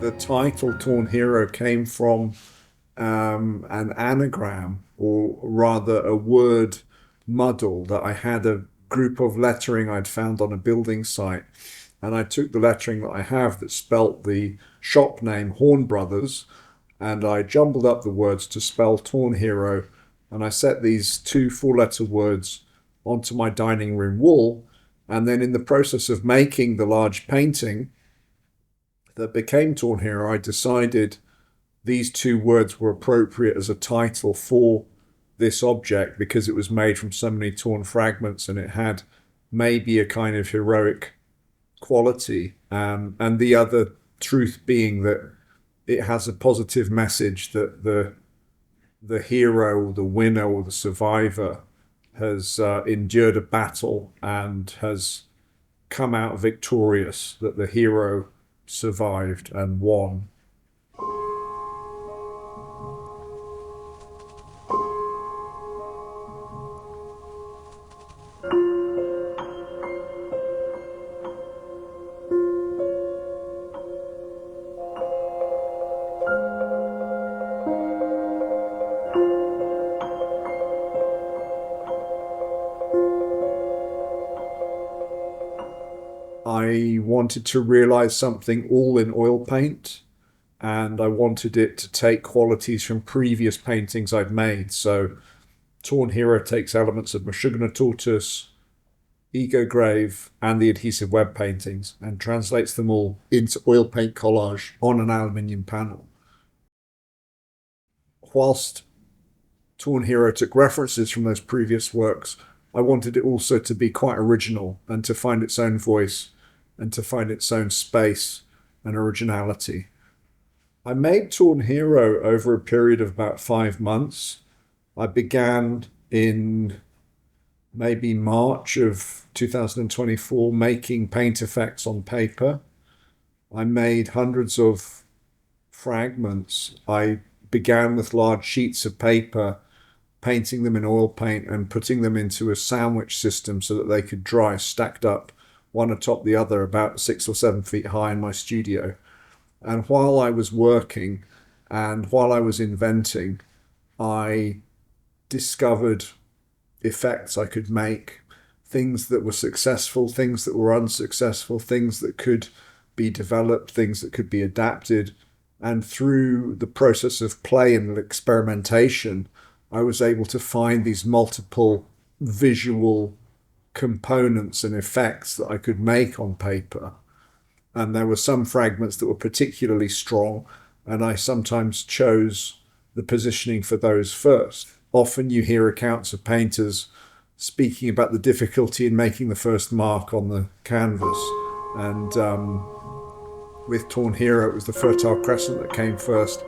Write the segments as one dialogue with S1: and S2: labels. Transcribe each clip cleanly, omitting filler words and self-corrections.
S1: The title Torn Hero came from an anagram, or rather a word muddle that I had a group of lettering I'd found on a building site. And I took the lettering that I have that spelt the shop name Horn Brothers, and I jumbled up the words to spell Torn Hero. And I set these two four-letter words onto my dining room wall. And then in the process of making the large painting that became Torn Hero, I decided these two words were appropriate as a title for this object because it was made from so many torn fragments and it had maybe a kind of heroic quality. And the other truth being that it has a positive message that the hero, the winner, or the survivor has endured a battle and has come out victorious, that the hero survived and won. I wanted to realize something all in oil paint, and I wanted it to take qualities from previous paintings I'd made. So Torn Hero takes elements of Meshuggah Tortoise, Ego Grave, and the adhesive web paintings and translates them all into oil paint collage on an aluminium panel. Whilst Torn Hero took references from those previous works, I wanted it also to be quite original and to find its own voice and to find its own space and originality. I made Torn Hero over a period of about 5 months. I began in maybe March of 2024 making paint effects on paper. I made hundreds of fragments. I began with large sheets of paper, painting them in oil paint and putting them into a sandwich system so that they could dry stacked up one atop the other about 6 or 7 feet high in my studio. And while I was working and while I was inventing, I discovered effects I could make, things that were successful, things that were unsuccessful, things that could be developed, things that could be adapted. And through the process of play and experimentation, I was able to find these multiple visual components and effects that I could make on paper. And there were some fragments that were particularly strong, and I sometimes chose the positioning for those first. Often you hear accounts of painters speaking about the difficulty in making the first mark on the canvas. And with Torn Hero, it was the fertile crescent that came first.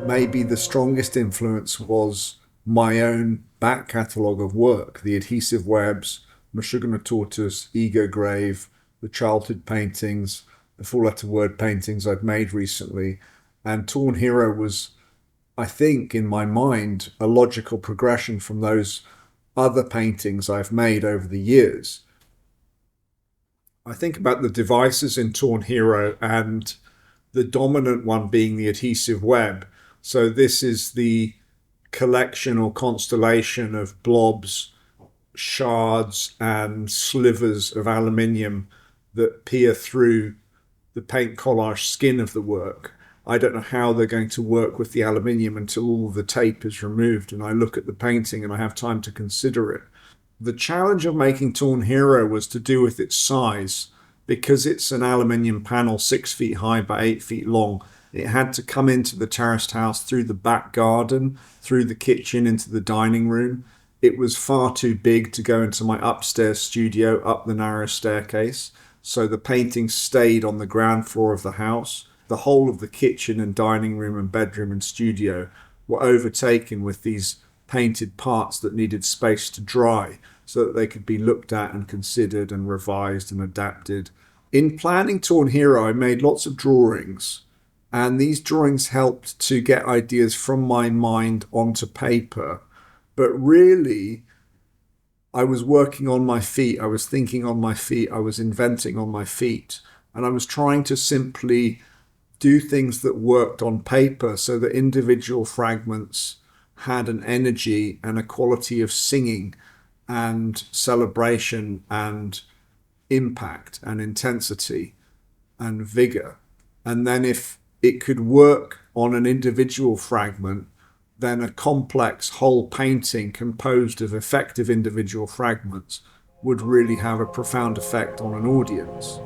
S1: Maybe the strongest influence was my own back catalogue of work, the adhesive webs, Meshuggah Tortoise, Ego Grave, the childhood paintings, the four-letter word paintings I've made recently. And Torn Hero was, I think, in my mind, a logical progression from those other paintings I've made over the years. I think about the devices in Torn Hero and the dominant one being the adhesive web. So this is the collection or constellation of blobs, shards, and slivers of aluminium that peer through the paint collage skin of the work. I don't know how they're going to work with the aluminium until all the tape is removed and I look at the painting and I have time to consider it. The challenge of making Torn Hero was to do with its size. Because it's an aluminium panel 6 feet high by 8 feet long, it had to come into the terraced house through the back garden, through the kitchen into the dining room. it was far too big to go into my upstairs studio up the narrow staircase. So the painting stayed on the ground floor of the house. The whole of the kitchen and dining room and bedroom and studio were overtaken with these painted parts that needed space to dry so that they could be looked at and considered and revised and adapted. In planning Torn Hero, I made lots of drawings, and these drawings helped to get ideas from my mind onto paper. But really, I was working on my feet, I was thinking on my feet, I was inventing on my feet, and I was trying to simply do things that worked on paper so that individual fragments had an energy and a quality of singing and celebration and impact and intensity and vigor. And then if it could work on an individual fragment, then a complex whole painting composed of effective individual fragments would really have a profound effect on an audience.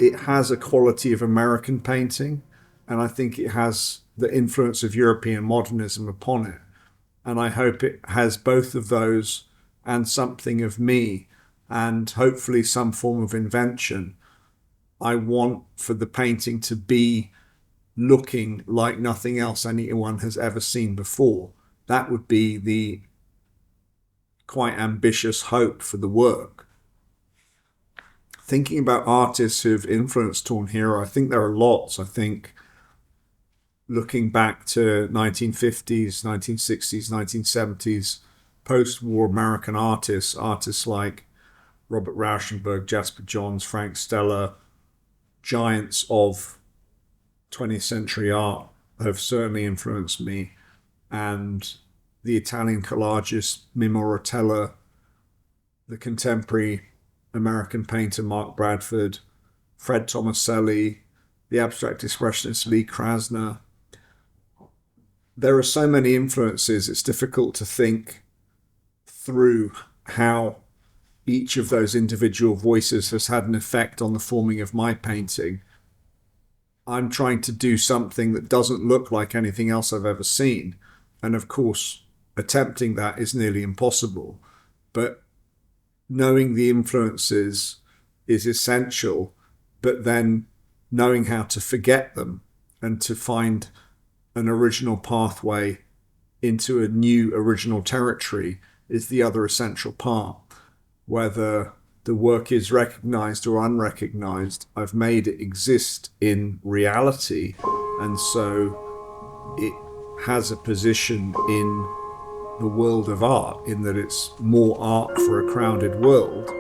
S1: It has a quality of American painting, and I think it has the influence of European modernism upon it. And I hope it has both of those and something of me, and hopefully some form of invention. I want for the painting to be looking like nothing else anyone has ever seen before. That would be the quite ambitious hope for the work. Thinking about artists who've influenced Torn Hero, I think there are lots. I think looking back to 1950s, 1960s, 1970s, post-war American artists like Robert Rauschenberg, Jasper Johns, Frank Stella, giants of 20th century art have certainly influenced me. And the Italian collagist Mimo Rotella, the contemporary American painter Mark Bradford, Fred Tomaselli, the abstract expressionist Lee Krasner. There are so many influences, it's difficult to think through how each of those individual voices has had an effect on the forming of my painting. I'm trying to do something that doesn't look like anything else I've ever seen. And of course, attempting that is nearly impossible. But knowing the influences is essential, but then knowing how to forget them and to find an original pathway into a new original territory is the other essential part. Whether the work is recognized or unrecognized, I've made it exist in reality, and so it has a position in the world of art, in that it's more art for a crowded world.